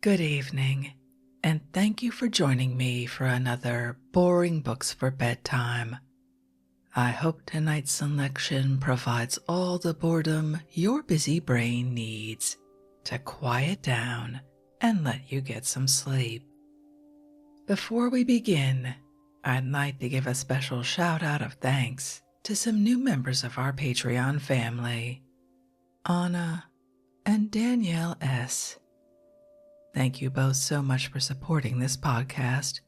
Good evening, and thank you for joining me for another Boring Books for Bedtime. I hope tonight's selection provides all the boredom your busy brain needs to quiet down and let you get some sleep. Before we begin, I'd like to give a special shout out of thanks to some new members of our Patreon family, Anna and Danielle S. Thank you both so much for supporting this podcast.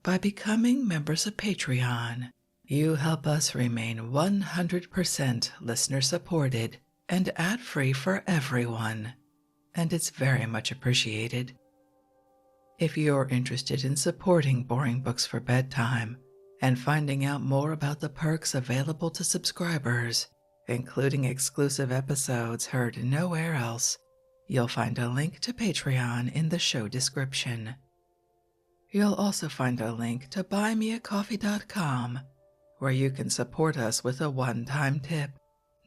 By becoming members of Patreon, you help us remain 100% listener supported and ad-free for everyone, and it's very much appreciated. If you're interested in supporting Boring Books for Bedtime and finding out more about the perks available to subscribers, including exclusive episodes heard nowhere else, you'll find a link to Patreon in the show description. You'll also find a link to buymeacoffee.com, where you can support us with a one-time tip,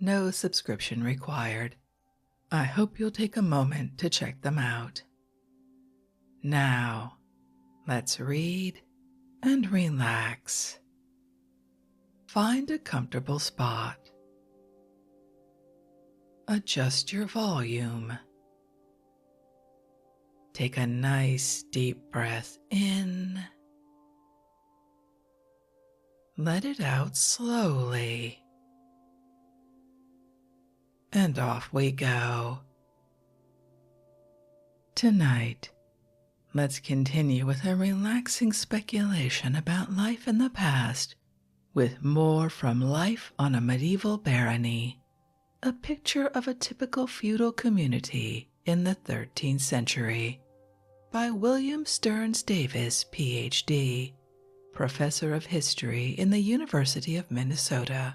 no subscription required. I hope you'll take a moment to check them out. Now, let's read and relax. Find a comfortable spot. Adjust your volume. Take a nice deep breath in. Let it out slowly. And off we go. Tonight, let's continue with a relaxing speculation about life in the past, with more from Life on a Medieval Barony, a picture of a typical feudal community in the 13th century, by William Stearns Davis, Ph.D., Professor of History in the University of Minnesota.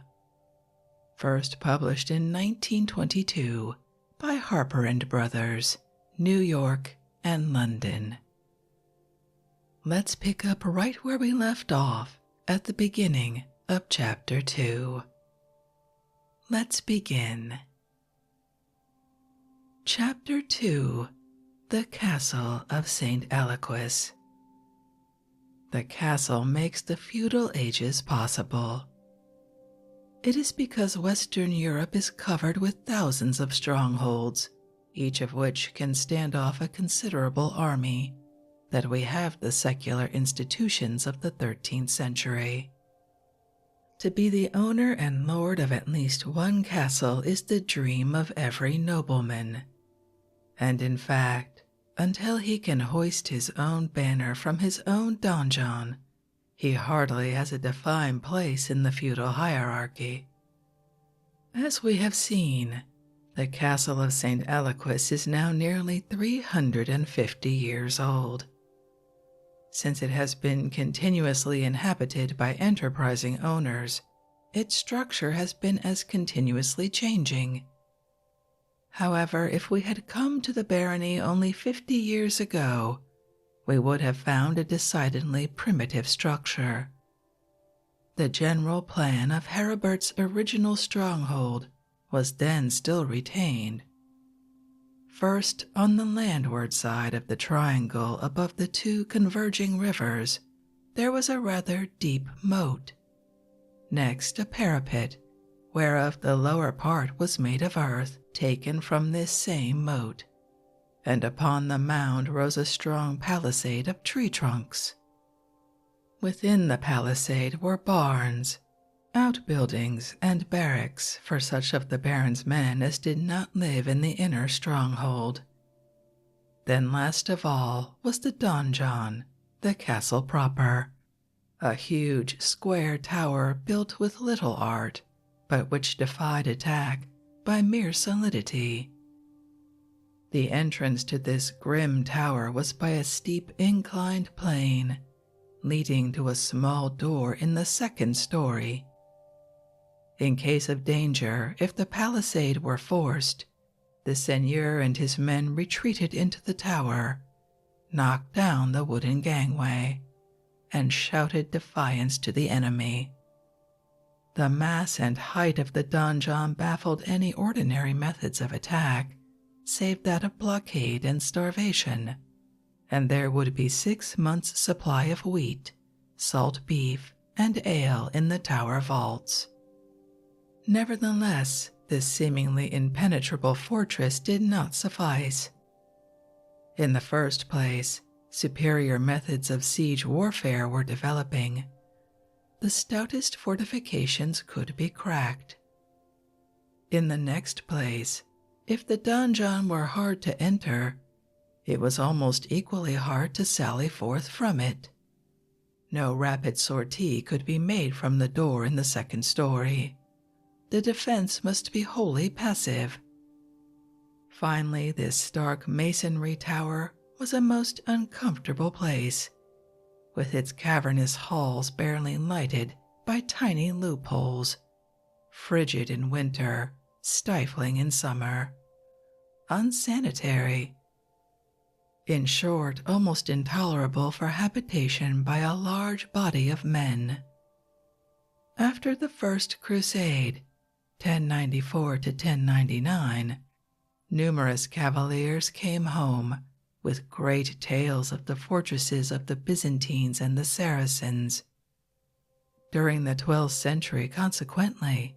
First published in 1922 by Harper and Brothers, New York and London. Let's pick up right where we left off at the beginning of Chapter 2. Let's begin. Chapter 2: The Castle of St. Aliquis. The castle makes the feudal ages possible. It is because Western Europe is covered with thousands of strongholds, each of which can stand off a considerable army, that we have the secular institutions of the 13th century. To be the owner and lord of at least one castle is the dream of every nobleman. And in fact, until he can hoist his own banner from his own donjon, he hardly has a defined place in the feudal hierarchy. As we have seen, the castle of St. Aliquis is now nearly 350 years old. Since it has been continuously inhabited by enterprising owners, its structure has been as continuously changing. However, if we had come to the barony only 50 years ago, we would have found a decidedly primitive structure. The general plan of Heribert's original stronghold was then still retained. First, on the landward side of the triangle above the two converging rivers, there was a rather deep moat. Next, a parapet, whereof the lower part was made of earth taken from this same moat, and upon the mound rose a strong palisade of tree trunks. Within the palisade were barns, outbuildings, and barracks for such of the baron's men as did not live in the inner stronghold. Then last of all was the donjon, the castle proper, a huge square tower built with little art, but which defied attack by mere solidity. The entrance to this grim tower was by a steep inclined plane, leading to a small door in the second story. In case of danger, if the palisade were forced, the seigneur and his men retreated into the tower, knocked down the wooden gangway, and shouted defiance to the enemy. The mass and height of the donjon baffled any ordinary methods of attack, save that of blockade and starvation, and there would be 6 months' supply of wheat, salt beef, and ale in the tower vaults. Nevertheless, this seemingly impenetrable fortress did not suffice. In the first place, superior methods of siege warfare were developing. The stoutest fortifications could be cracked. In the next place, if the donjon were hard to enter, it was almost equally hard to sally forth from it. No rapid sortie could be made from the door in the second story. The defense must be wholly passive. Finally, this stark masonry tower was a most uncomfortable place, with its cavernous halls barely lighted by tiny loopholes, frigid in winter, stifling in summer, unsanitary. In short, almost intolerable for habitation by a large body of men. After the First Crusade, 1094 to 1099, numerous cavaliers came home with great tales of the fortresses of the Byzantines and the Saracens. During the 12th century, consequently,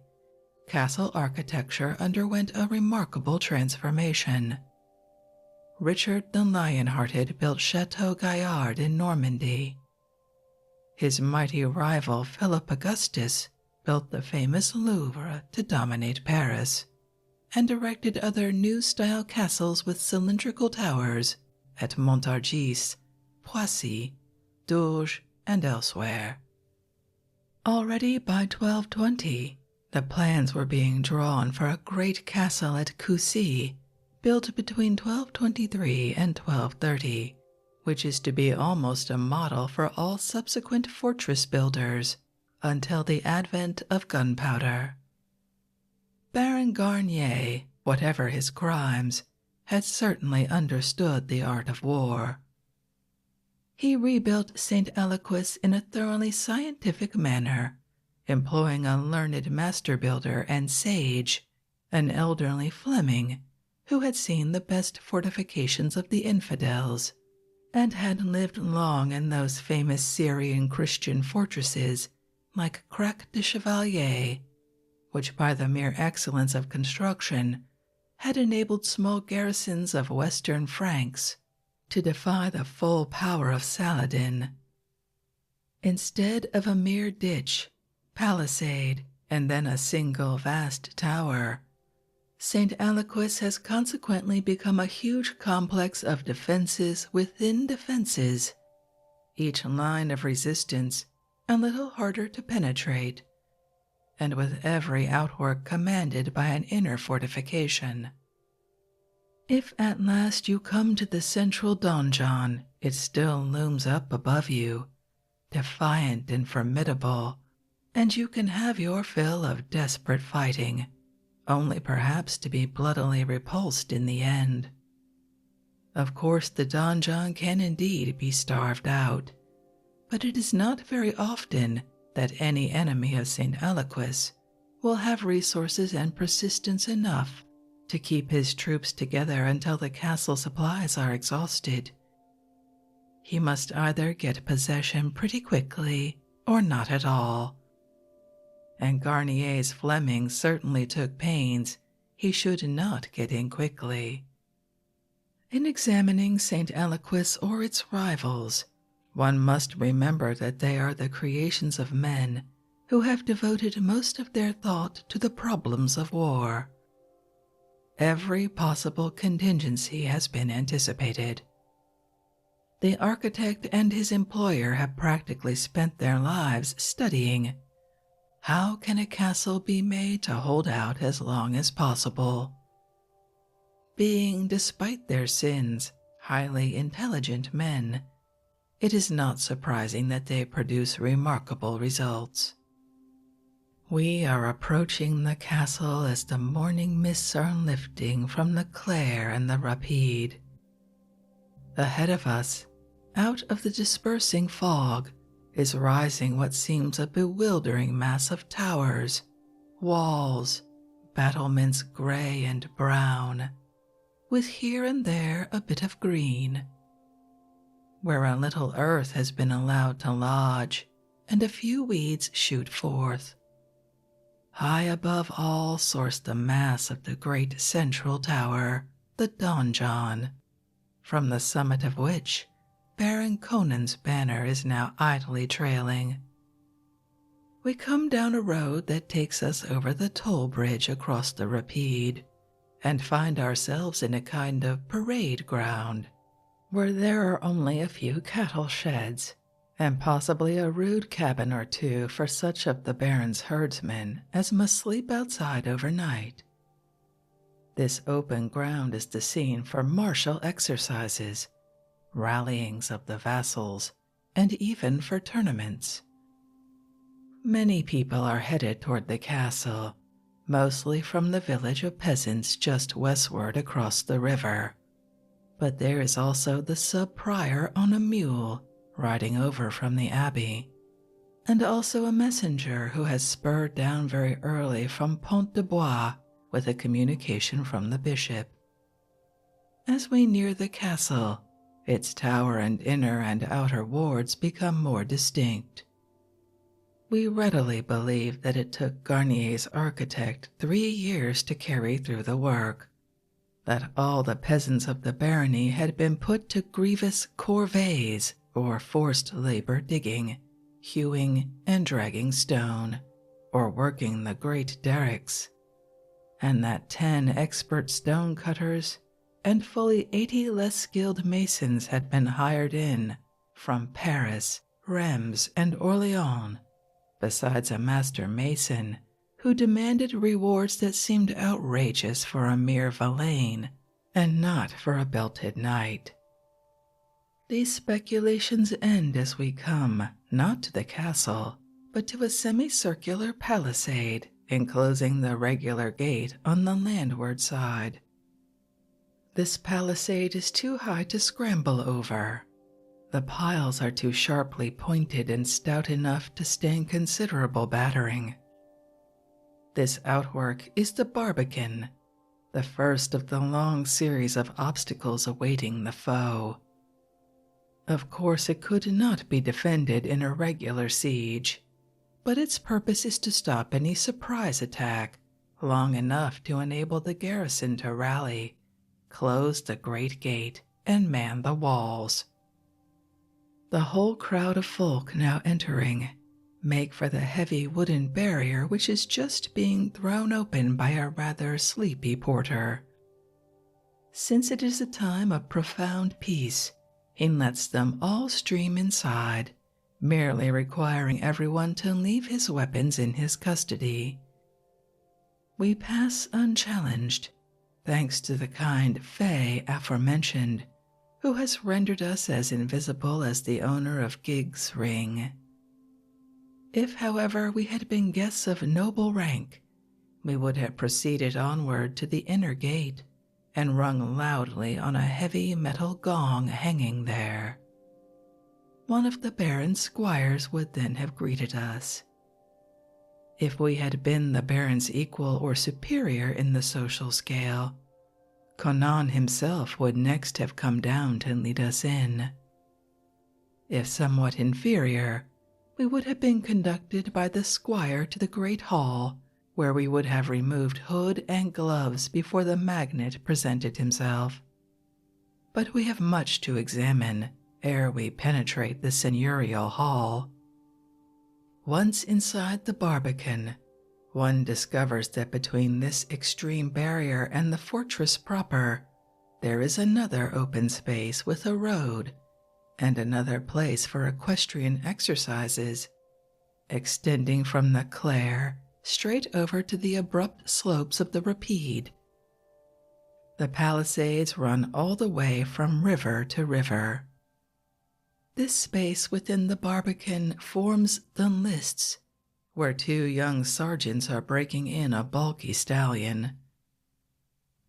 castle architecture underwent a remarkable transformation. Richard the Lionhearted built Chateau Gaillard in Normandy. His mighty rival Philip Augustus built the famous Louvre to dominate Paris, and erected other new-style castles with cylindrical towers at Montargis, Poissy, Dourges, and elsewhere. Already by 1220, the plans were being drawn for a great castle at Coucy, built between 1223 and 1230, which is to be almost a model for all subsequent fortress builders until the advent of gunpowder. Baron Garnier, whatever his crimes, had certainly understood the art of war. He rebuilt St. Aliquis in a thoroughly scientific manner, employing a learned master builder and sage, an elderly Fleming, who had seen the best fortifications of the infidels, and had lived long in those famous Syrian Christian fortresses like Crac de Chevalier, which by the mere excellence of construction had enabled small garrisons of Western Franks to defy the full power of Saladin. Instead of a mere ditch, palisade, and then a single vast tower, St. Aliquis has consequently become a huge complex of defenses within defenses, each line of resistance a little harder to penetrate, and with every outwork commanded by an inner fortification. If at last you come to the central donjon, it still looms up above you, defiant and formidable, and you can have your fill of desperate fighting, only perhaps to be bloodily repulsed in the end. Of course, the donjon can indeed be starved out, but it is not very often that any enemy of St. Aliquis will have resources and persistence enough to keep his troops together until the castle supplies are exhausted. He must either get possession pretty quickly or not at all. And Garnier's Flemings certainly took pains he should not get in quickly. In examining St. Aliquis or its rivals, one must remember that they are the creations of men who have devoted most of their thought to the problems of war. Every possible contingency has been anticipated. The architect and his employer have practically spent their lives studying how can a castle be made to hold out as long as possible. Being, despite their sins, highly intelligent men, it is not surprising that they produce remarkable results. We are approaching the castle as the morning mists are lifting from the Claire and the Rapide. Ahead of us, out of the dispersing fog, is rising what seems a bewildering mass of towers, walls, battlements gray and brown. with here and there a bit of green. Where a little earth has been allowed to lodge and a few weeds shoot forth. High above all soars the mass of the great central tower, the donjon, from the summit of which Baron Conan's banner is now idly trailing. We come down a road that takes us over the toll bridge across the Rapide, and find ourselves in a kind of parade ground, where there are only a few cattle sheds, and possibly a rude cabin or two for such of the Baron's herdsmen as must sleep outside overnight. This open ground is the scene for martial exercises, rallyings of the vassals, and even for tournaments. Many people are headed toward the castle, mostly from the village of peasants just westward across the river. But there is also the sub-prior on a mule riding over from the abbey, and also a messenger who has spurred down very early from Pont de Bois with a communication from the bishop. As we near the castle, its tower and inner and outer wards become more distinct. We readily believe that it took Garnier's architect 3 years to carry through the work, that all the peasants of the barony had been put to grievous corvées or forced labor digging, hewing, and dragging stone, or working the great derricks, and that 10 expert stone cutters and fully 80 less skilled masons had been hired in from Paris, Rheims, and Orléans, besides a master mason who demanded rewards that seemed outrageous for a mere villein and not for a belted knight. These speculations end as we come, not to the castle, but to a semicircular palisade enclosing the regular gate on the landward side. This palisade is too high to scramble over. The piles are too sharply pointed and stout enough to stand considerable battering. This outwork is the barbican, the first of the long series of obstacles awaiting the foe. Of course, it could not be defended in a regular siege, but its purpose is to stop any surprise attack long enough to enable the garrison to rally, close the great gate, and man the walls. The whole crowd of folk now entering make for the heavy wooden barrier which is just being thrown open by a rather sleepy porter. Since it is a time of profound peace, he lets them all stream inside, merely requiring everyone to leave his weapons in his custody. We pass unchallenged, thanks to the kind fay aforementioned, who has rendered us as invisible as the owner of Gig's ring. If, however, we had been guests of noble rank, we would have proceeded onward to the inner gate and rung loudly on a heavy metal gong hanging there. One of the Baron's squires would then have greeted us. If we had been the Baron's equal or superior in the social scale, Conan himself would next have come down to lead us in. If somewhat inferior, we would have been conducted by the squire to the great hall, where we would have removed hood and gloves before the magnate presented himself. But we have much to examine ere we penetrate the seigneurial hall. Once inside the barbican, one discovers that between this extreme barrier and the fortress proper, there is another open space with a road, and another place for equestrian exercises, extending from the Clare straight over to the abrupt slopes of the Rapide. The palisades run all the way from river to river. This space within the barbican forms the lists, where 2 young sergeants are breaking in a bulky stallion.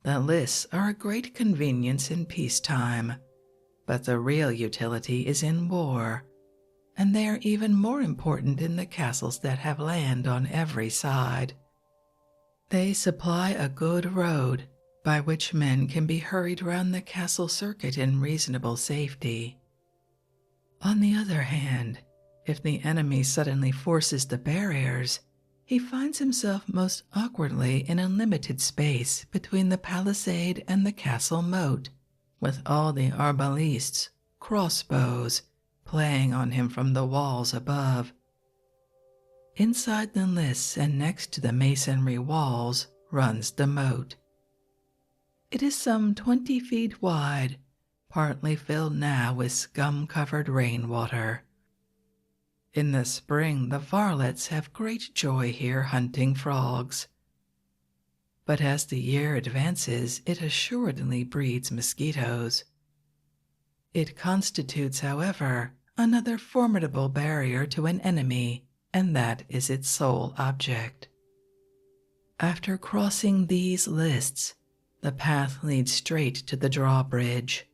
The lists are a great convenience in peacetime, but the real utility is in war, and they are even more important in the castles that have land on every side. They supply a good road, by which men can be hurried round the castle circuit in reasonable safety. On the other hand, if the enemy suddenly forces the barriers, he finds himself most awkwardly in a limited space between the palisade and the castle moat, with all the arbalests, crossbows, playing on him from the walls above. Inside the lists and next to the masonry walls runs the moat. It is some 20 feet wide, partly filled now with scum-covered rainwater. In the spring the varlets have great joy here hunting frogs. But as the year advances, it assuredly breeds mosquitoes. It constitutes, however, another formidable barrier to an enemy, and that is its sole object. After crossing these lists, the path leads straight to the drawbridge.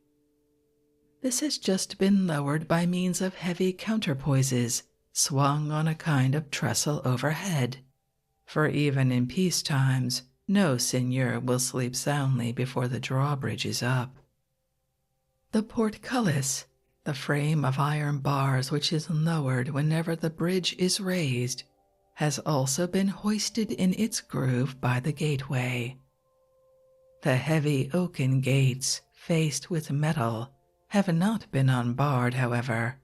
This has just been lowered by means of heavy counterpoises swung on a kind of trestle overhead, for even in peace times no seigneur will sleep soundly before the drawbridge is up. The portcullis, the frame of iron bars which is lowered whenever the bridge is raised, has also been hoisted in its groove by the gateway. The heavy oaken gates, faced with metal, have not been unbarred, however.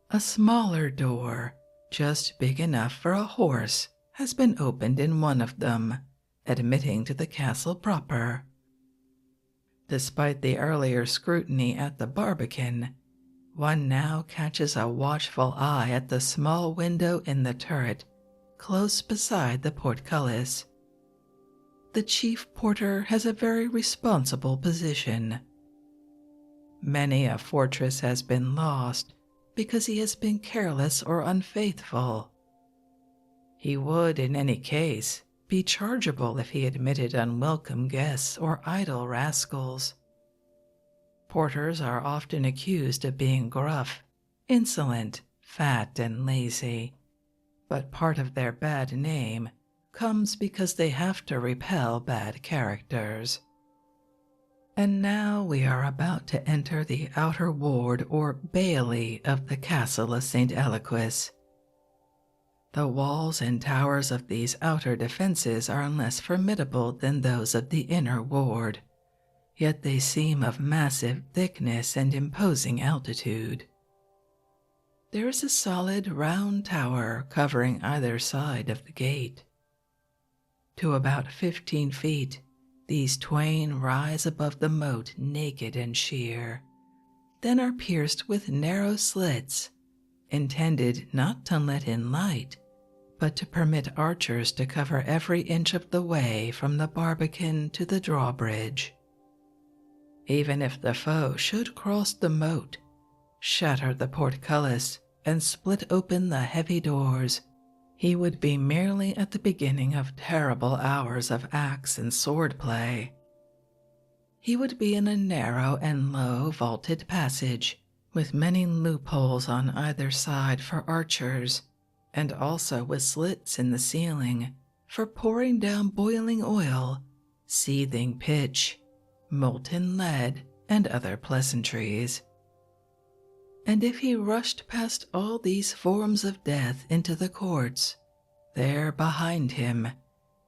A smaller door, just big enough for a horse, has been opened in one of them, admitting to the castle proper. Despite the earlier scrutiny at the barbican, one now catches a watchful eye at the small window in the turret close beside the portcullis. The chief porter has a very responsible position. Many a fortress has been lost because he has been careless or unfaithful. He would, in any case, be chargeable if he admitted unwelcome guests or idle rascals. Porters are often accused of being gruff, insolent, fat, and lazy, but part of their bad name comes because they have to repel bad characters. And now we are about to enter the outer ward or bailey of the castle of St. Aliquis. The walls and towers of these outer defenses are less formidable than those of the inner ward, yet they seem of massive thickness and imposing altitude. There is a solid round tower covering either side of the gate. To about 15 feet, these twain rise above the moat naked and sheer, then are pierced with narrow slits, intended not to let in light, but to permit archers to cover every inch of the way from the barbican to the drawbridge. Even if the foe should cross the moat, shatter the portcullis, and split open the heavy doors, he would be merely at the beginning of terrible hours of axe and sword play. He would be in a narrow and low vaulted passage, with many loopholes on either side for archers, and also with slits in the ceiling for pouring down boiling oil, seething pitch, molten lead, and other pleasantries. And if he rushed past all these forms of death into the courts, there behind him,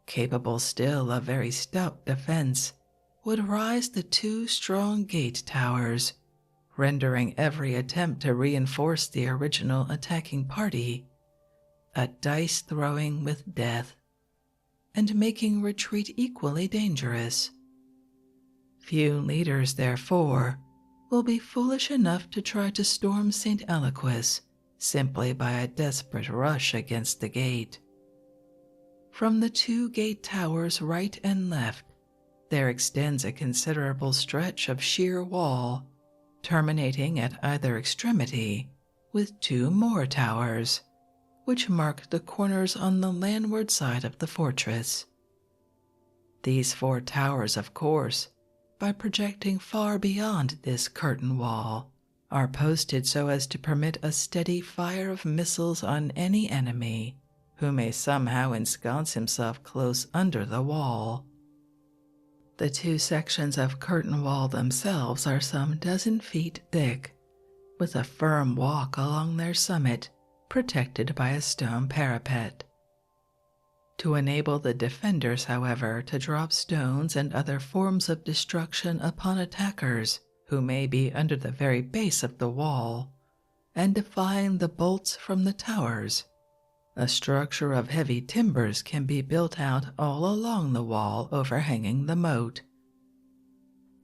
capable still of very stout defense, would rise the 2 strong gate towers, rendering every attempt to reinforce the original attacking party a dice throwing with death, and making retreat equally dangerous. Few leaders, therefore, will be foolish enough to try to storm St. Aliquis simply by a desperate rush against the gate. From the 2 gate towers right and left, there extends a considerable stretch of sheer wall, terminating at either extremity with 2 more towers, which mark the corners on the landward side of the fortress. These 4 towers, of course, by projecting far beyond this curtain wall, are posted so as to permit a steady fire of missiles on any enemy who may somehow ensconce himself close under the wall. The two sections of curtain wall themselves are some dozen feet thick, with a firm walk along their summit protected by a stone parapet. To enable the defenders, however, to drop stones and other forms of destruction upon attackers who may be under the very base of the wall, and defying the bolts from the towers, a structure of heavy timbers can be built out all along the wall overhanging the moat.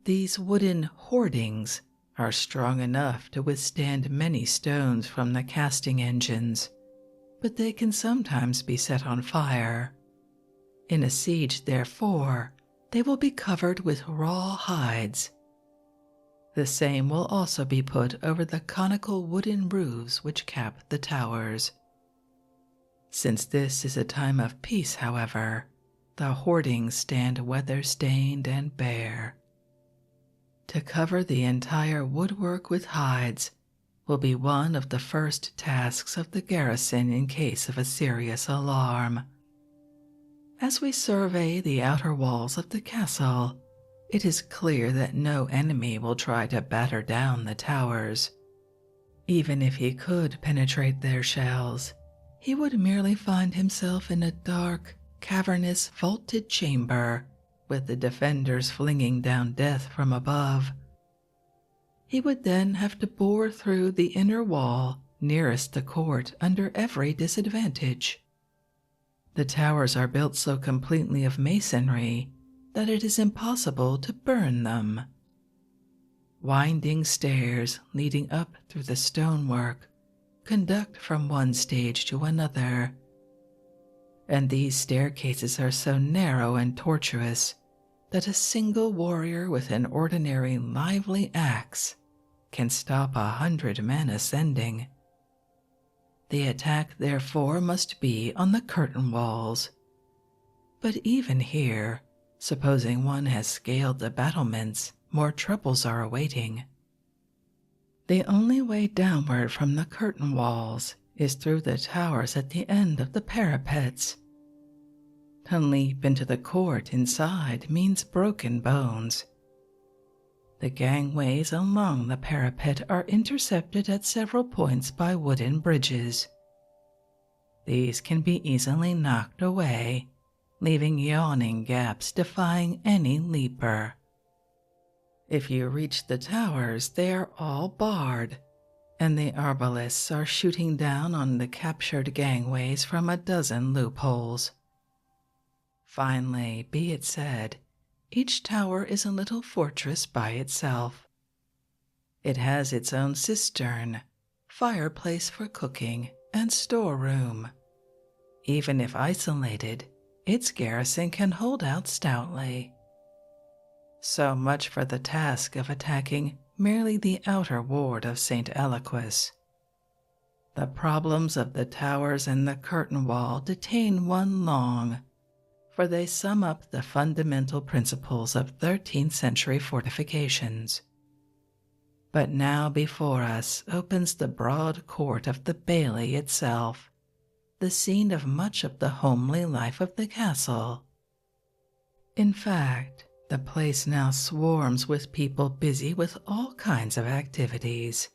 These wooden hoardings are strong enough to withstand many stones from the casting engines, but they can sometimes be set on fire. In a siege, therefore, they will be covered with raw hides. The same will also be put over the conical wooden roofs which cap the towers. Since this is a time of peace, however, the hoardings stand weather-stained and bare. To cover the entire woodwork with hides will be one of the first tasks of the garrison in case of a serious alarm. As we survey the outer walls of the castle, it is clear that no enemy will try to batter down the towers. Even if he could penetrate their shells, he would merely find himself in a dark, cavernous, vaulted chamber with the defenders flinging down death from above. He would then have to bore through the inner wall nearest the court under every disadvantage. The towers are built so completely of masonry that it is impossible to burn them. Winding stairs leading up through the stonework conduct from one stage to another, and these staircases are so narrow and tortuous that a single warrior with an ordinary lively axe can stop 100 men ascending. The attack, therefore, must be on the curtain walls. But even here, supposing one has scaled the battlements, more troubles are awaiting. The only way downward from the curtain walls is through the towers at the end of the parapets. To leap into the court inside means broken bones. The gangways along the parapet are intercepted at several points by wooden bridges. These can be easily knocked away, leaving yawning gaps defying any leaper. If you reach the towers, they are all barred, and the arbalists are shooting down on the captured gangways from a dozen loopholes. Finally, be it said, each tower is a little fortress by itself. It has its own cistern, fireplace for cooking, and storeroom. Even if isolated, its garrison can hold out stoutly. So much for the task of attacking merely the outer ward of St. Aliquis. The problems of the towers and the curtain wall detain one long, for they sum up the fundamental principles of 13th century fortifications. But now before us opens the broad court of the bailey itself, the scene of much of the homely life of the castle. In fact, the place now swarms with people busy with all kinds of activities.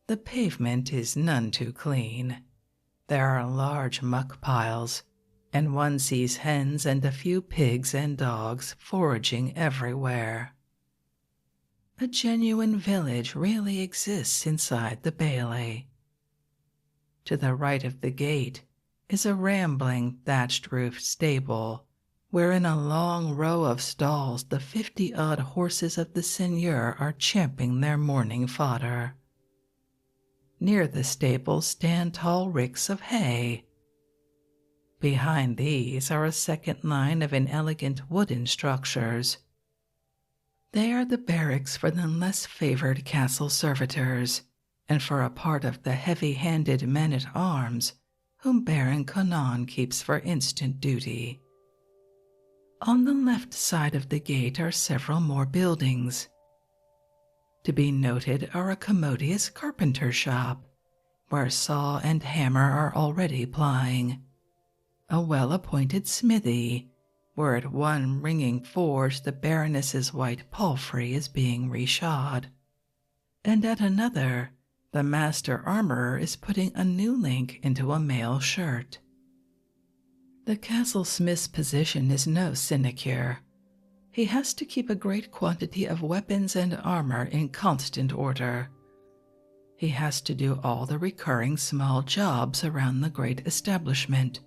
The pavement is none too clean. There are large muck piles, and one sees hens and a few pigs and dogs foraging everywhere. A genuine village really exists inside the bailey. To the right of the gate is a rambling thatched-roofed stable, where in a long row of stalls the 50-odd horses of the seigneur are champing their morning fodder. Near the stable stand tall ricks of hay. Behind these are a second line of inelegant wooden structures. They are the barracks for the less favored castle servitors, and for a part of the heavy-handed men-at-arms whom Baron Conan keeps for instant duty. On the left side of the gate are several more buildings. To be noted are a commodious carpenter shop, where saw and hammer are already plying, a well-appointed smithy, where at one ringing forge the Baroness's white palfrey is being reshod, and at another the master armorer is putting a new link into a mail shirt. The castle smith's position is no sinecure. He has to keep a great quantity of weapons and armor in constant order. He has to do all the recurring small jobs around the great establishment,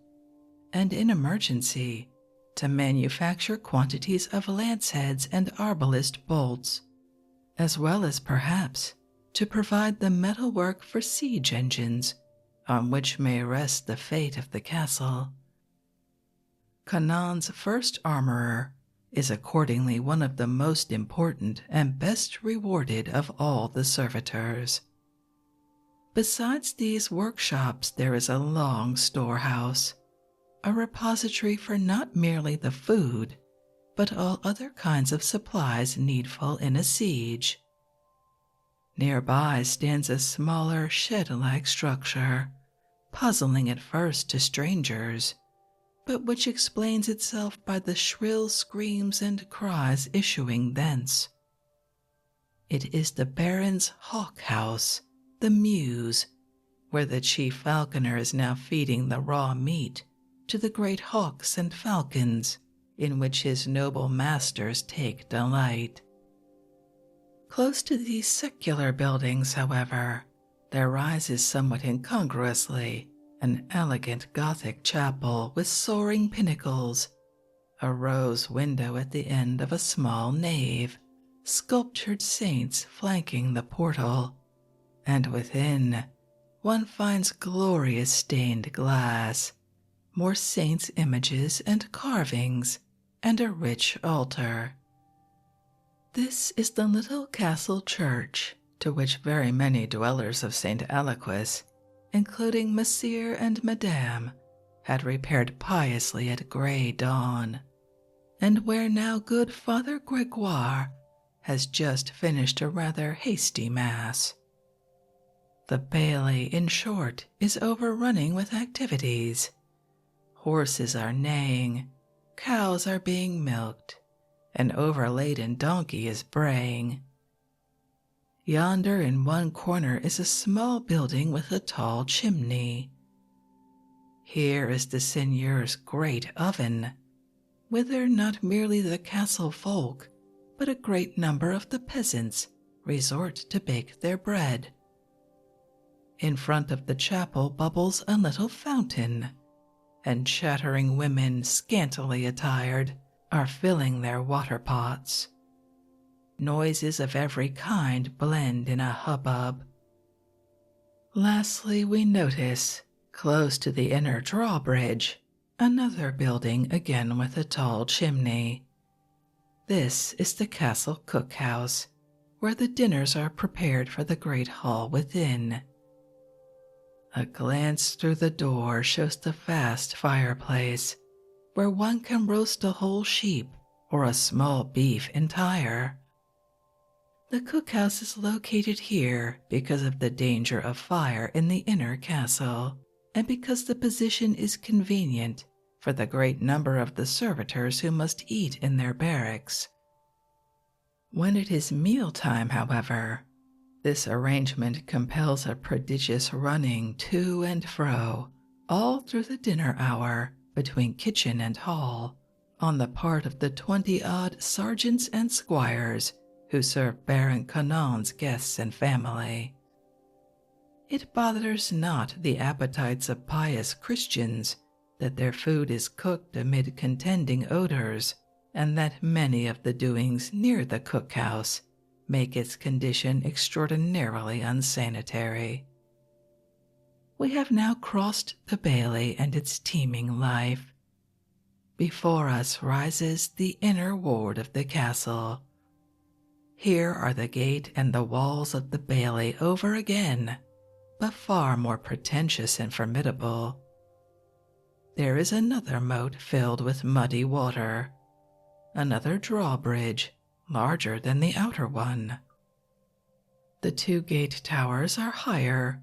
and in emergency, to manufacture quantities of lance heads and arbalist bolts, as well as perhaps to provide the metalwork for siege engines on which may rest the fate of the castle. Canon's first armorer is accordingly one of the most important and best rewarded of all the servitors. Besides these workshops, there is a long storehouse, a repository for not merely the food, but all other kinds of supplies needful in a siege. Nearby stands a smaller shed-like structure, puzzling at first to strangers, but which explains itself by the shrill screams and cries issuing thence. It is the Baron's hawk house, the Mews, where the chief falconer is now feeding the raw meat to the great hawks and falcons, in which his noble masters take delight. Close to these secular buildings, however, there rises somewhat incongruously an elegant Gothic chapel with soaring pinnacles, a rose window at the end of a small nave, sculptured saints flanking the portal, and within one finds glorious stained glass, more saints' images and carvings, and a rich altar. This is the little castle church to which very many dwellers of St. Aliquis, including Monsieur and Madame, had repaired piously at grey dawn, and where now good Father Gregoire has just finished a rather hasty mass. The bailey, in short, is overrunning with activities. Horses are neighing, cows are being milked, an overladen donkey is braying. Yonder in one corner is a small building with a tall chimney. Here is the seigneur's great oven, whither not merely the castle folk, but a great number of the peasants resort to bake their bread. In front of the chapel bubbles a little fountain, and chattering women scantily attired are filling their water pots. Noises of every kind blend in a hubbub. Lastly, we notice, close to the inner drawbridge, another building again with a tall chimney. This is the castle cookhouse, where the dinners are prepared for the great hall within. A glance through the door shows the vast fireplace, where one can roast a whole sheep or a small beef entire. The cookhouse is located here because of the danger of fire in the inner castle, and because the position is convenient for the great number of the servitors who must eat in their barracks. When it is mealtime, however, this arrangement compels a prodigious running to and fro, all through the dinner hour, between kitchen and hall, on the part of the 20-odd sergeants and squires who serve Baron Canon's guests and family. It bothers not the appetites of pious Christians that their food is cooked amid contending odors, and that many of the doings near the cookhouse make its condition extraordinarily unsanitary. We have now crossed the bailey and its teeming life. Before us rises the inner ward of the castle. Here are the gate and the walls of the bailey over again, but far more pretentious and formidable. There is another moat filled with muddy water, another drawbridge larger than the outer one. The two gate towers are higher,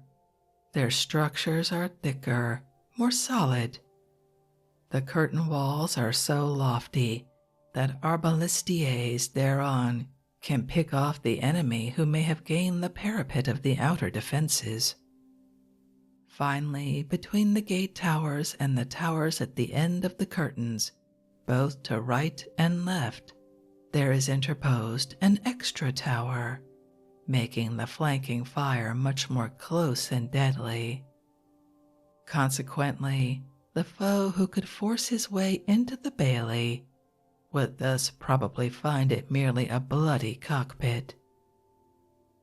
their structures are thicker, more solid. The curtain walls are so lofty that arbalistiers thereon can pick off the enemy who may have gained the parapet of the outer defenses. Finally, between the gate towers and the towers at the end of the curtains, both to right and left, there is interposed an extra tower, making the flanking fire much more close and deadly. Consequently, the foe who could force his way into the bailey would thus probably find it merely a bloody cockpit.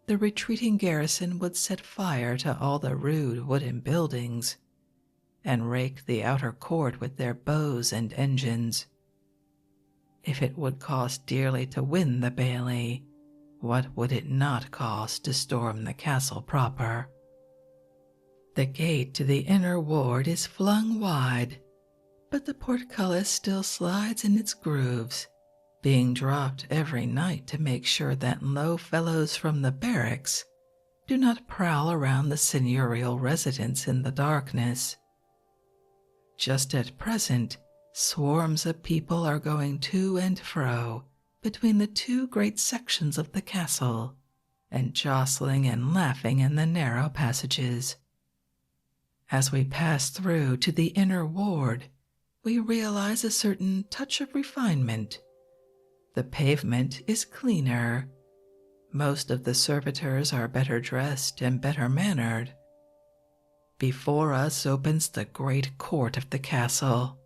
The retreating garrison would set fire to all the rude wooden buildings and rake the outer court with their bows and engines. If it would cost dearly to win the bailey, what would it not cost to storm the castle proper? The gate to the inner ward is flung wide, but the portcullis still slides in its grooves, being dropped every night to make sure that low fellows from the barracks do not prowl around the seigneurial residence in the darkness. Just at present, swarms of people are going to and fro between the two great sections of the castle, and jostling and laughing in the narrow passages. As we pass through to the inner ward, we realize a certain touch of refinement. The pavement is cleaner. Most of the servitors are better dressed and better mannered. Before us opens the great court of the castle,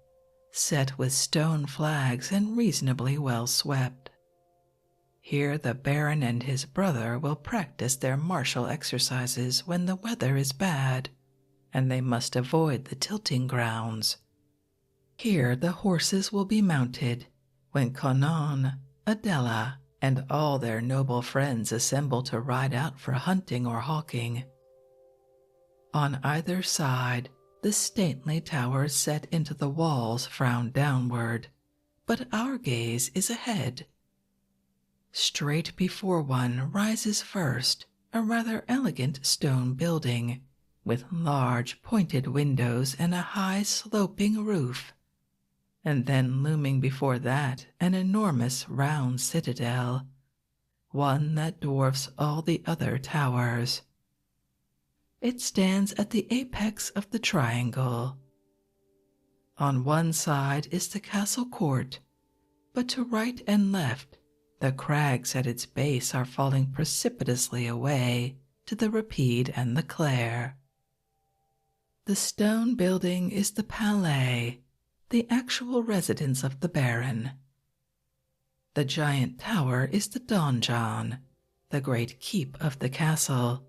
set with stone flags and reasonably well swept. Here the Baron and his brother will practice their martial exercises when the weather is bad, and they must avoid the tilting grounds. Here the horses will be mounted when Conon, Adela, and all their noble friends assemble to ride out for hunting or hawking. On either side, the stately towers set into the walls frown downward, but our gaze is ahead. Straight before one rises first a rather elegant stone building, with large pointed windows and a high sloping roof, and then looming before that an enormous round citadel, one that dwarfs all the other towers. It stands at the apex of the triangle. On one side is the castle court, but to right and left the crags at its base are falling precipitously away to the Rapide and the Clare. The stone building is the Palais, the actual residence of the Baron. The giant tower is the donjon, the great keep of the castle,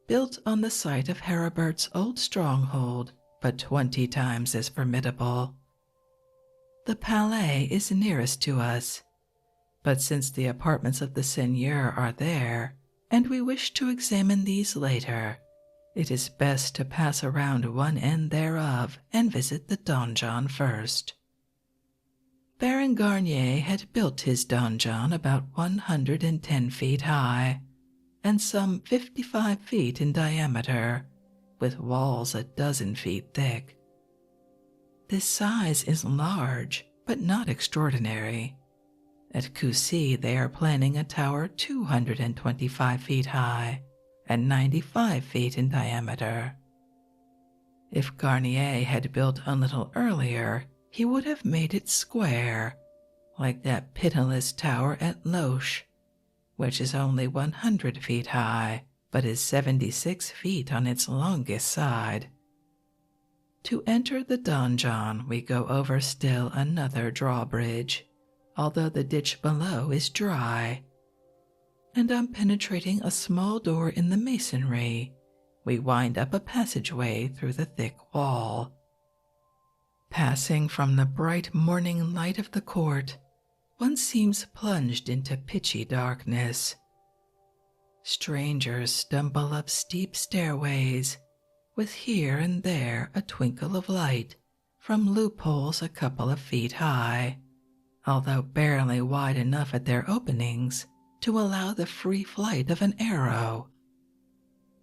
built on the site of Heribert's old stronghold, but 20 times as formidable. The Palais is nearest to us, but since the apartments of the seigneur are there, and we wish to examine these later, it is best to pass around one end thereof and visit the donjon first. Baron Garnier had built his donjon about 110 feet high, and some 55 feet in diameter, with walls a dozen feet thick. This size is large, but not extraordinary. At Coucy they are planning a tower 225 feet high and 95 feet in diameter. If Garnier had built a little earlier, he would have made it square, like that pitiless tower at Loches, which is only 100 feet high, but is 76 feet on its longest side. To enter the donjon, we go over still another drawbridge, although the ditch below is dry, and on penetrating a small door in the masonry, we wind up a passageway through the thick wall. Passing from the bright morning light of the court, one seems plunged into pitchy darkness. Strangers stumble up steep stairways, with here and there a twinkle of light from loopholes a couple of feet high, although barely wide enough at their openings to allow the free flight of an arrow.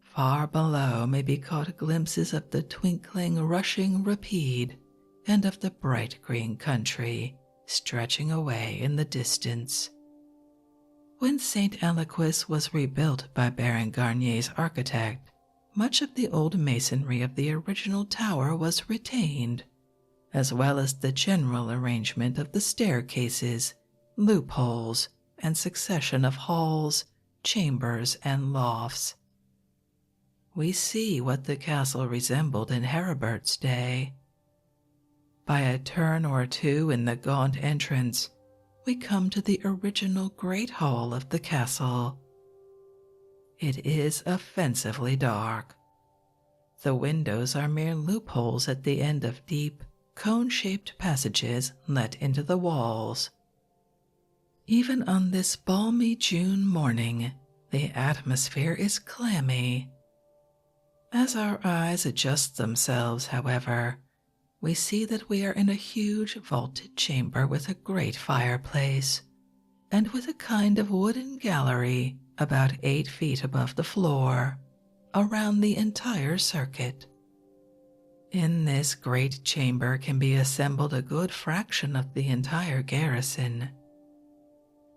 Far below may be caught glimpses of the twinkling, rushing Rapide and of the bright green country stretching away in the distance. When St. Aliquis was rebuilt by Baron Garnier's architect, much of the old masonry of the original tower was retained, as well as the general arrangement of the staircases, loopholes, and succession of halls, chambers, and lofts. We see what the castle resembled in Heribert's day. By a turn or two in the gaunt entrance, we come to the original great hall of the castle. It is offensively dark. The windows are mere loopholes at the end of deep, cone-shaped passages let into the walls. Even on this balmy June morning, the atmosphere is clammy. As our eyes adjust themselves, however, we see that we are in a huge vaulted chamber with a great fireplace, and with a kind of wooden gallery about 8 feet above the floor, around the entire circuit. In this great chamber can be assembled a good fraction of the entire garrison.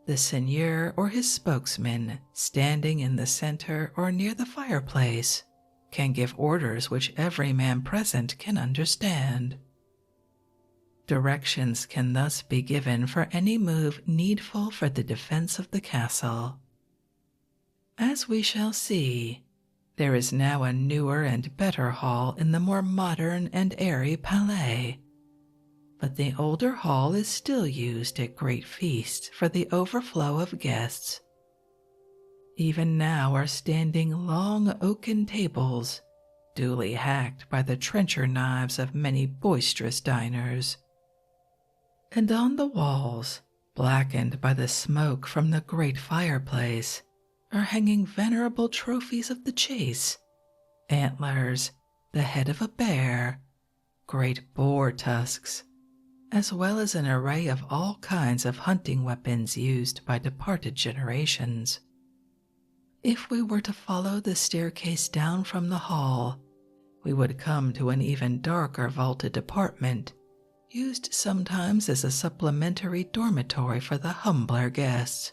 The seigneur or his spokesman, standing in the center or near the fireplace, can give orders which every man present can understand. Directions can thus be given for any move needful for the defense of the castle. As we shall see, there is now a newer and better hall in the more modern and airy palais, but the older hall is still used at great feasts for the overflow of guests. Even now are standing long oaken tables, duly hacked by the trencher knives of many boisterous diners. And on the walls, blackened by the smoke from the great fireplace, are hanging venerable trophies of the chase, antlers, the head of a bear, great boar tusks, as well as an array of all kinds of hunting weapons used by departed generations. If we were to follow the staircase down from the hall, we would come to an even darker vaulted apartment, used sometimes as a supplementary dormitory for the humbler guests,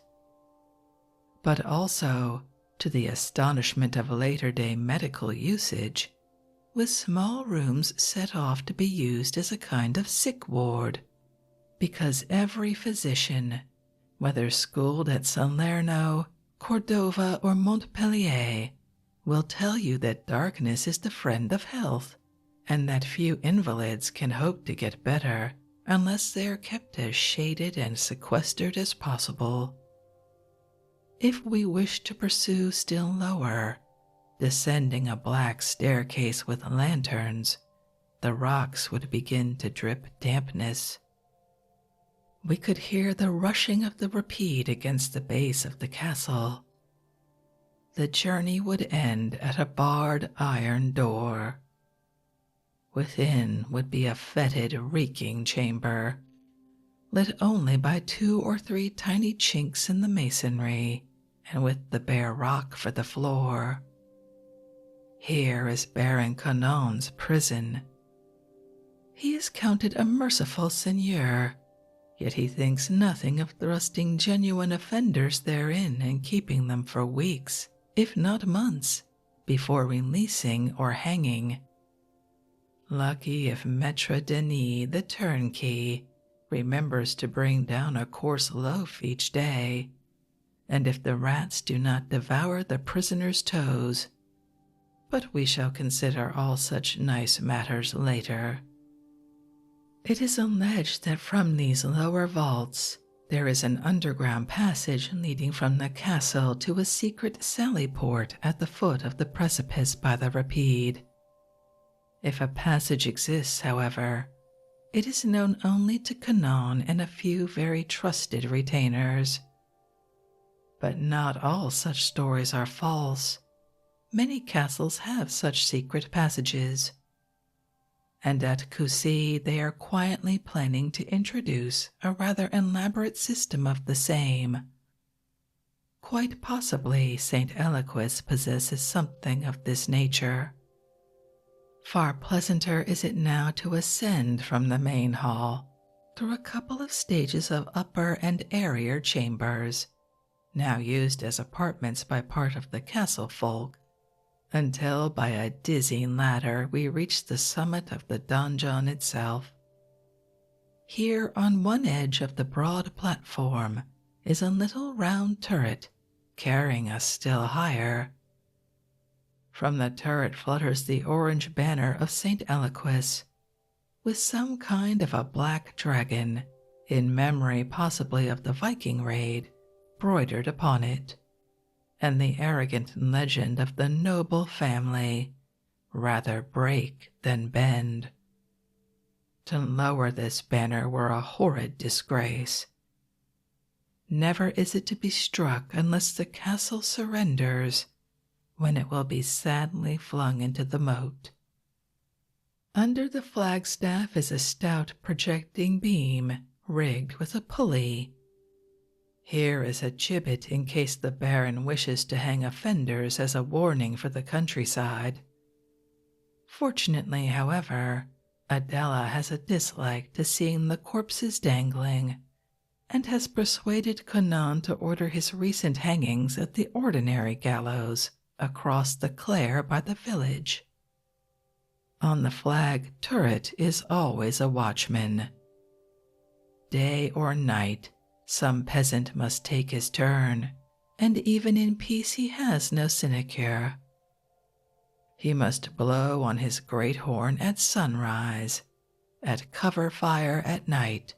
but also, to the astonishment of later-day medical usage, with small rooms set off to be used as a kind of sick ward, because every physician, whether schooled at Salerno, Cordova, or Montpellier, will tell you that darkness is the friend of health, and that few invalids can hope to get better unless they are kept as shaded and sequestered as possible. If we wish to pursue still lower, descending a black staircase with lanterns, the rocks would begin to drip dampness. We could hear the rushing of the rapide against the base of the castle. The journey would end at a barred iron door. Within would be a fetid, reeking chamber, lit only by 2 or 3 tiny chinks in the masonry, and with the bare rock for the floor. Here is Baron Canon's prison. He is counted a merciful seigneur, yet he thinks nothing of thrusting genuine offenders therein and keeping them for weeks, if not months, before releasing or hanging. Lucky if Maître Denis, the turnkey, remembers to bring down a coarse loaf each day, and if the rats do not devour the prisoner's toes. But we shall consider all such nice matters later. It is alleged that from these lower vaults there is an underground passage leading from the castle to a secret sally port at the foot of the precipice by the rapide. If a passage exists, however, it is known only to Canon and a few very trusted retainers. But not all such stories are false. Many castles have such secret passages, and at Coucy they are quietly planning to introduce a rather elaborate system of the same. Quite possibly St. Aliquis possesses something of this nature. Far pleasanter is it now to ascend from the main hall through a couple of stages of upper and airier chambers, now used as apartments by part of the castle folk, until by a dizzying ladder we reach the summit of the donjon itself. Here, on one edge of the broad platform, is a little round turret carrying us still higher. From the turret flutters the orange banner of St. Aliquis, with some kind of a black dragon, in memory possibly of the Viking raid, broidered upon it, and the arrogant legend of the noble family, rather break than bend. To lower this banner were a horrid disgrace. Never is it to be struck unless the castle surrenders, when it will be sadly flung into the moat. Under the flagstaff is a stout projecting beam rigged with a pulley. Here is a gibbet in case the Baron wishes to hang offenders as a warning for the countryside. Fortunately, however, Adela has a dislike to seeing the corpses dangling, and has persuaded Conan to order his recent hangings at the ordinary gallows across the Clare by the village. On the flag turret is always a watchman. Day or night, some peasant must take his turn, and even in peace he has no sinecure. He must blow on his great horn at sunrise, at cover fire at night,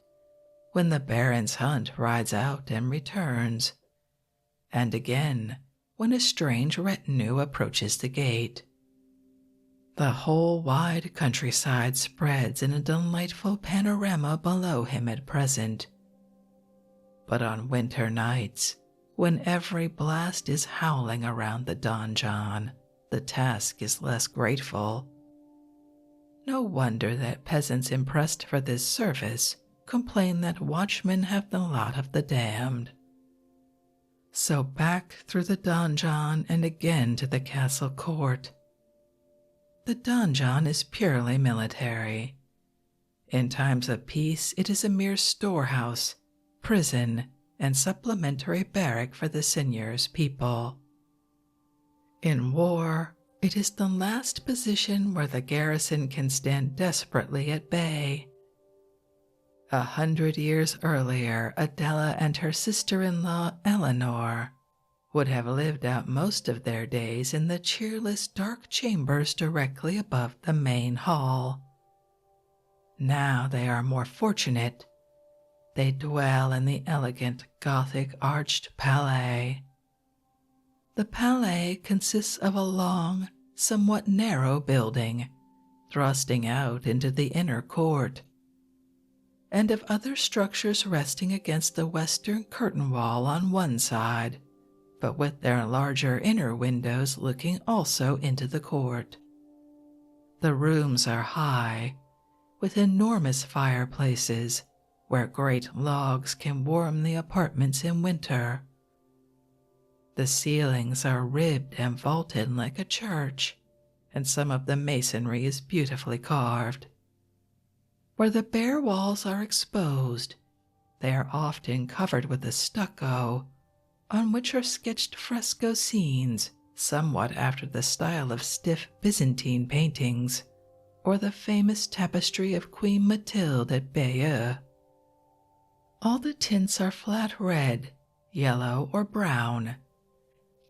when the Baron's hunt rides out and returns, and again when a strange retinue approaches the gate. The whole wide countryside spreads in a delightful panorama below him at present. But on winter nights, when every blast is howling around the donjon, the task is less grateful. No wonder that peasants impressed for this service complain that watchmen have the lot of the damned. So back through the donjon and again to the castle court. The donjon is purely military. In times of peace, it is a mere storehouse, prison, and supplementary barrack for the seigneur's people. In war, it is the last position where the garrison can stand desperately at bay. 100 years earlier, Adela and her sister-in-law, Eleanor, would have lived out most of their days in the cheerless dark chambers directly above the main hall. Now they are more fortunate. They dwell in the elegant Gothic arched palais. The palais consists of a long, somewhat narrow building, thrusting out into the inner court, and of other structures resting against the western curtain wall on one side, but with their larger inner windows looking also into the court. The rooms are high, with enormous fireplaces where great logs can warm the apartments in winter. The ceilings are ribbed and vaulted like a church, and some of the masonry is beautifully carved. Where the bare walls are exposed, they are often covered with a stucco, on which are sketched fresco scenes somewhat after the style of stiff Byzantine paintings, or the famous tapestry of Queen Mathilde at Bayeux. All the tints are flat red, yellow, or brown,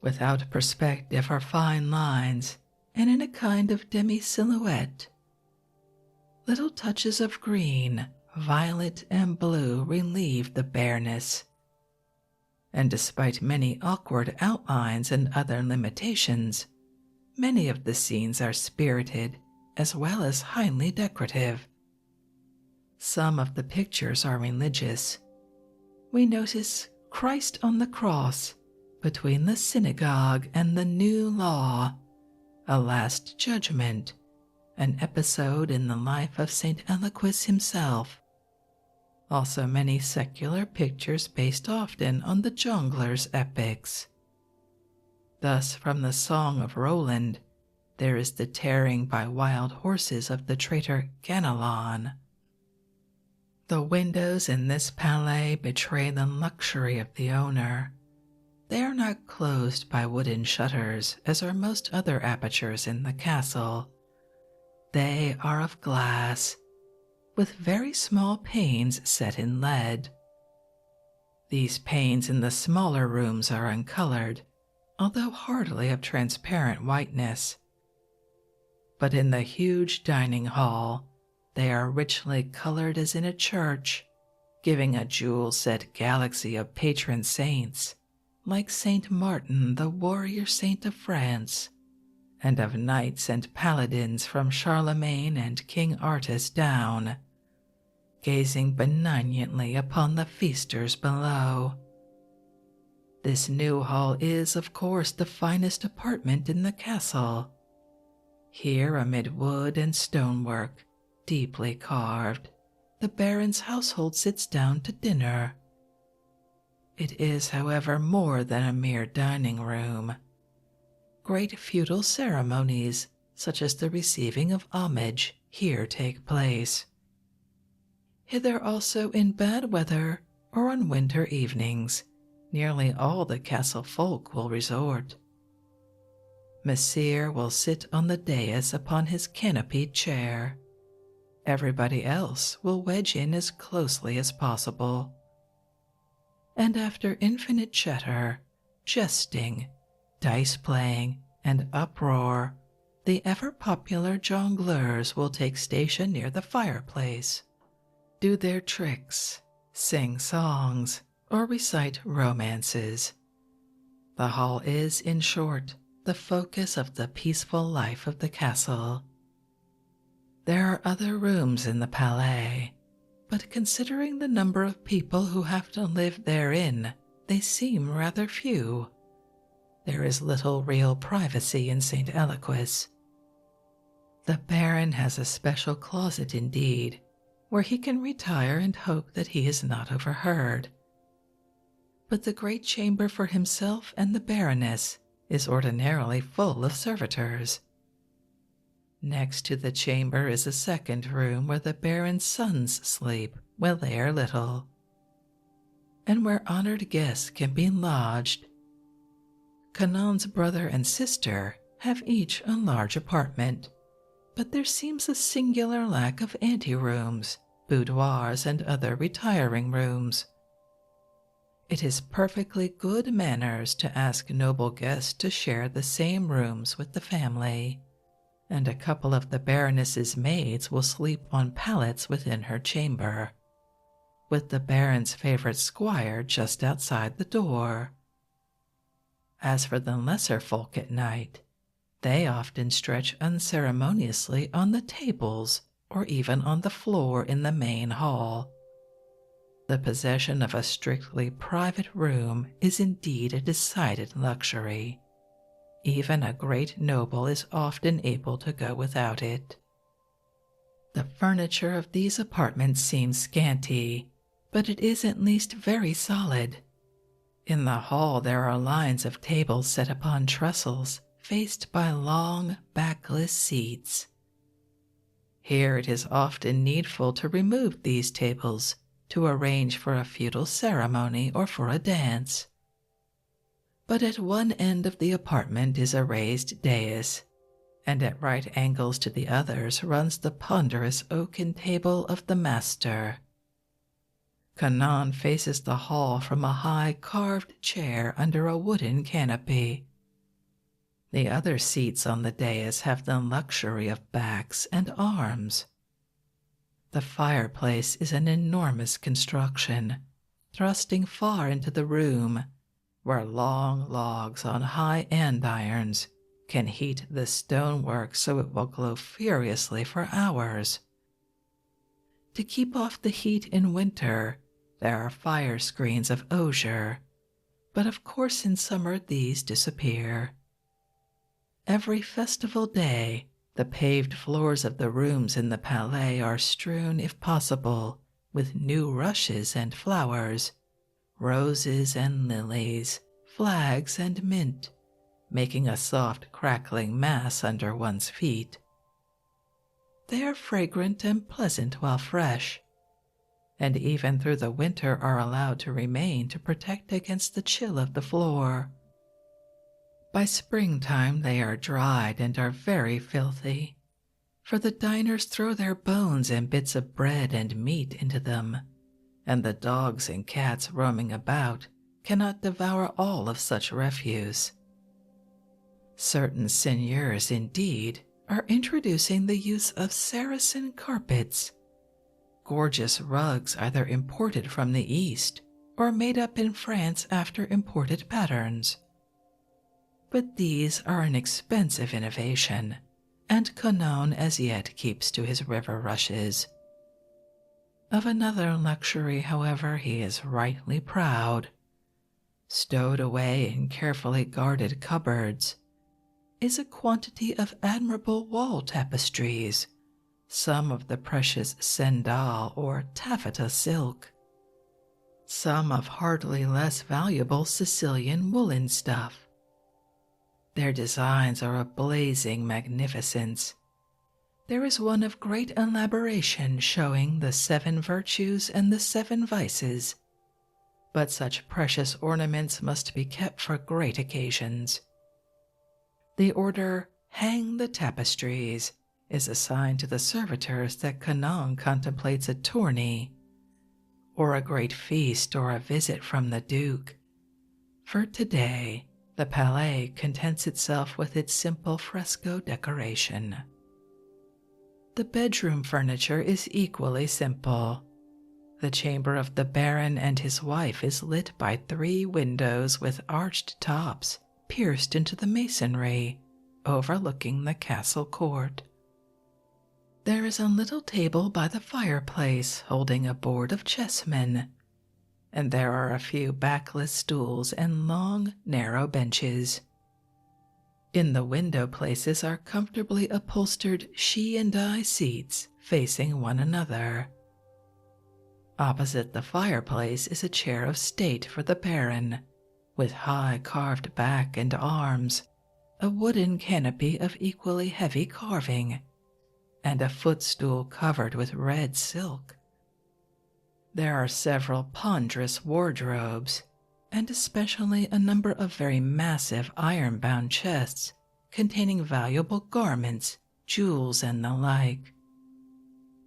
without perspective or fine lines, and in a kind of demi-silhouette. Little touches of green, violet, and blue relieve the bareness, and despite many awkward outlines and other limitations, many of the scenes are spirited as well as highly decorative. Some of the pictures are religious. We notice Christ on the cross between the synagogue and the new law, a last judgment, an episode in the life of St. Aliquis himself. Also many secular pictures based often on the jongleurs' epics. Thus from the Song of Roland, there is the tearing by wild horses of the traitor Ganelon. The windows in this palais betray the luxury of the owner. They are not closed by wooden shutters, as are most other apertures in the castle. They are of glass, with very small panes set in lead. These panes in the smaller rooms are uncolored, although hardly of transparent whiteness. But in the huge dining hall, they are richly colored as in a church, giving a jewel-set galaxy of patron saints, like Saint Martin, the warrior saint of France, and of knights and paladins from Charlemagne and King Artus down, gazing benignantly upon the feasters below. This new hall is, of course, the finest apartment in the castle. Here, amid wood and stonework, deeply carved, the Baron's household sits down to dinner. It is, however, more than a mere dining room. Great feudal ceremonies, such as the receiving of homage, here take place. Hither also in bad weather or on winter evenings, nearly all the castle folk will resort. Messire will sit on the dais upon his canopied chair. Everybody else will wedge in as closely as possible. And after infinite chatter, jesting, dice-playing, and uproar, the ever-popular jongleurs will take station near the fireplace, do their tricks, sing songs, or recite romances. The hall is, in short, the focus of the peaceful life of the castle. There are other rooms in the palais, but considering the number of people who have to live therein, they seem rather few. There is little real privacy in St. Aliquis. The Baron has a special closet indeed, where he can retire and hope that he is not overheard. But the great chamber for himself and the Baroness is ordinarily full of servitors. Next to the chamber is a second room where the Baron's sons sleep while they are little, and where honored guests can be lodged. Canon's brother and sister have each a large apartment, but there seems a singular lack of anterooms, boudoirs, and other retiring rooms. It is perfectly good manners to ask noble guests to share the same rooms with the family, and a couple of the Baroness's maids will sleep on pallets within her chamber, with the Baron's favorite squire just outside the door. As for the lesser folk at night, they often stretch unceremoniously on the tables or even on the floor in the main hall. The possession of a strictly private room is indeed a decided luxury. Even a great noble is often able to go without it. The furniture of these apartments seems scanty, but it is at least very solid. In the hall there are lines of tables set upon trestles, faced by long, backless seats. Here it is often needful to remove these tables to arrange for a feudal ceremony or for a dance. But at one end of the apartment is a raised dais, and at right angles to the others runs the ponderous oaken table of the master. Canon faces the hall from a high carved chair under a wooden canopy. The other seats on the dais have the luxury of backs and arms. The fireplace is an enormous construction, thrusting far into the room, where long logs on high andirons can heat the stonework so it will glow furiously for hours. To keep off the heat in winter, there are fire screens of osier, but of course in summer these disappear. Every festival day, the paved floors of the rooms in the palais are strewn, if possible, with new rushes and flowers, roses and lilies, flags and mint, making a soft crackling mass under one's feet. They are fragrant and pleasant while fresh, and even through the winter are allowed to remain to protect against the chill of the floor. By springtime they are dried and are very filthy, for the diners throw their bones and bits of bread and meat into them, and the dogs and cats roaming about cannot devour all of such refuse. Certain seigneurs, indeed, are introducing the use of Saracen carpets, gorgeous rugs either imported from the East or made up in France after imported patterns. But these are an expensive innovation, and Conon as yet keeps to his river rushes. Of another luxury, however, he is rightly proud. Stowed away in carefully guarded cupboards is a quantity of admirable wall tapestries, some of the precious sendal or taffeta silk, some of hardly less valuable Sicilian woolen stuff. Their designs are of blazing magnificence. There is one of great elaboration showing the 7 virtues and the 7 vices, but such precious ornaments must be kept for great occasions. The order "Hang the Tapestries" is assigned to the servitors that Conon contemplates a tourney, or a great feast or a visit from the Duke. For today, the Palais contents itself with its simple fresco decoration. The bedroom furniture is equally simple. The chamber of the Baron and his wife is lit by 3 windows with arched tops pierced into the masonry, overlooking the castle court. There is a little table by the fireplace holding a board of chessmen, and there are a few backless stools and long, narrow benches. In the window places are comfortably upholstered she-and-I seats facing one another. Opposite the fireplace is a chair of state for the Baron, with high carved back and arms, a wooden canopy of equally heavy carving, and a footstool covered with red silk. There are several ponderous wardrobes, and especially a number of very massive iron-bound chests containing valuable garments, jewels, and the like.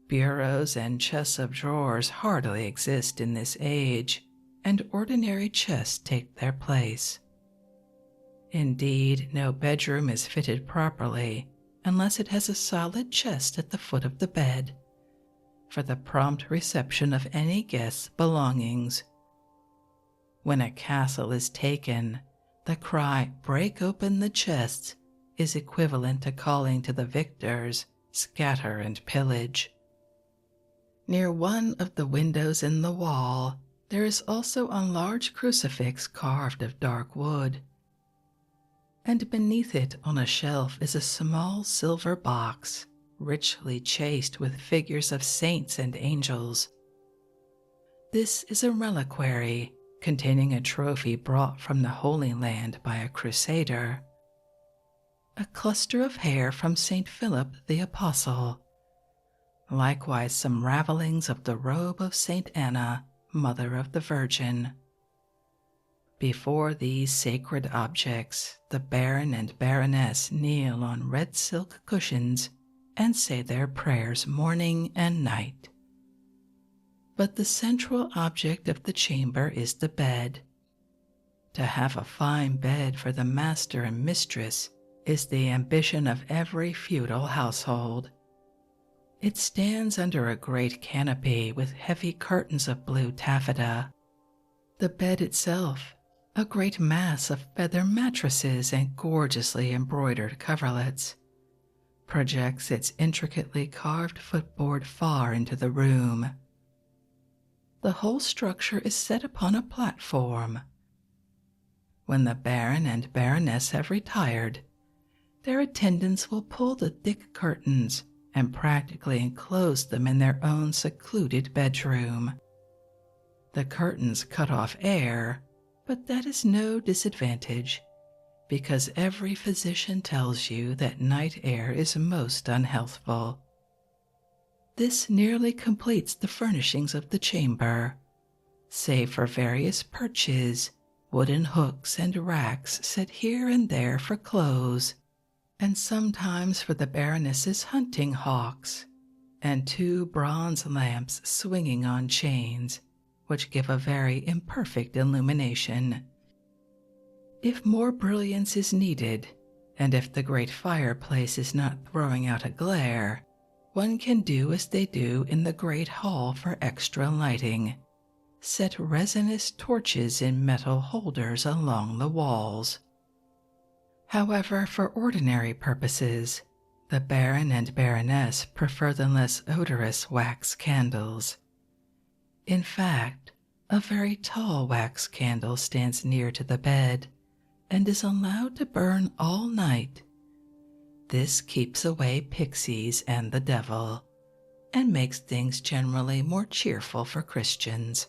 Bureaus and chests of drawers hardly exist in this age, and ordinary chests take their place. Indeed, no bedroom is fitted properly unless it has a solid chest at the foot of the bed, for the prompt reception of any guest's belongings. When a castle is taken, the cry, "Break open the chests," is equivalent to calling to the victors, "Scatter and pillage." Near one of the windows in the wall, there is also a large crucifix carved of dark wood, and beneath it on a shelf is a small silver box, richly chased with figures of saints and angels. This is a reliquary containing a trophy brought from the Holy Land by a crusader, a cluster of hair from St. Philip the Apostle, likewise some ravelings of the robe of St. Anna, Mother of the Virgin. Before these sacred objects, the Baron and Baroness kneel on red silk cushions and say their prayers morning and night. But the central object of the chamber is the bed. To have a fine bed for the master and mistress is the ambition of every feudal household. It stands under a great canopy with heavy curtains of blue taffeta. The bed itself, a great mass of feather mattresses and gorgeously embroidered coverlets, projects its intricately carved footboard far into the room. The whole structure is set upon a platform. When the Baron and Baroness have retired, their attendants will pull the thick curtains and practically enclose them in their own secluded bedroom. The curtains cut off air, but that is no disadvantage, because every physician tells you that night air is most unhealthful. This nearly completes the furnishings of the chamber, save for various perches, wooden hooks, and racks set here and there for clothes, and sometimes for the Baroness's hunting hawks, and 2 bronze lamps swinging on chains, which give a very imperfect illumination. If more brilliance is needed, and if the great fireplace is not throwing out a glare, one can do as they do in the great hall for extra lighting. Set resinous torches in metal holders along the walls. However, for ordinary purposes, the Baron and Baroness prefer the less odorous wax candles. In fact, a very tall wax candle stands near to the bed and is allowed to burn all night. This keeps away pixies and the devil, and makes things generally more cheerful for Christians.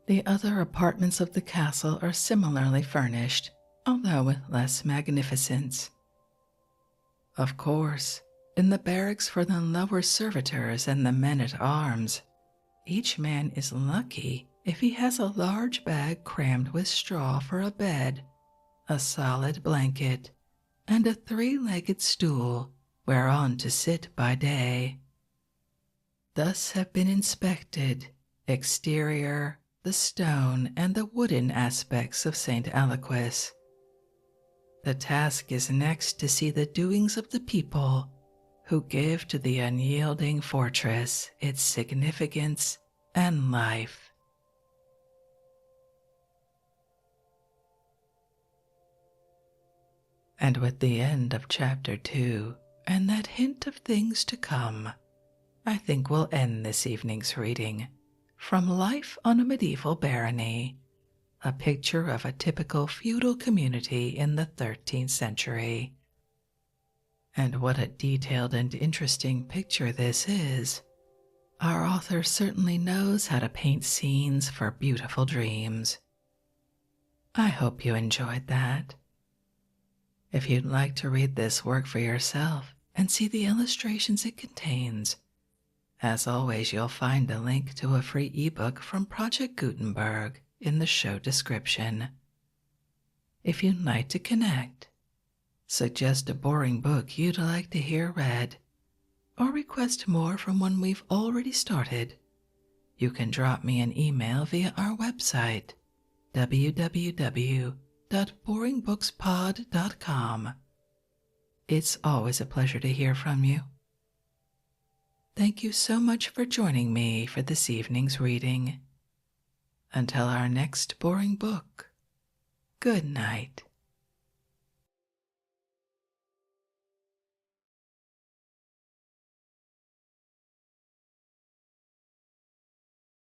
The other apartments of the castle are similarly furnished, although with less magnificence. Of course, in the barracks for the lower servitors and the men-at-arms, each man is lucky if he has a large bag crammed with straw for a bed, a solid blanket, and a 3-legged stool whereon to sit by day. Thus have been inspected, exterior, the stone, and the wooden aspects of St. Aliquis. The task is next to see the doings of the people who give to the unyielding fortress its significance and life. And with the end of Chapter 2 and that hint of things to come, I think we'll end this evening's reading from Life on a Medieval Barony, a picture of a typical feudal community in the 13th century. And what a detailed and interesting picture this is. Our author certainly knows how to paint scenes for beautiful dreams. I hope you enjoyed that. If you'd like to read this work for yourself and see the illustrations it contains, as always, you'll find a link to a free ebook from Project Gutenberg in the show description. If you'd like to connect, suggest a boring book you'd like to hear read, or request more from one we've already started, you can drop me an email via our website, www.boringbookspod.com. It's always a pleasure to hear from you. Thank you so much for joining me for this evening's reading. Until our next boring book, good night.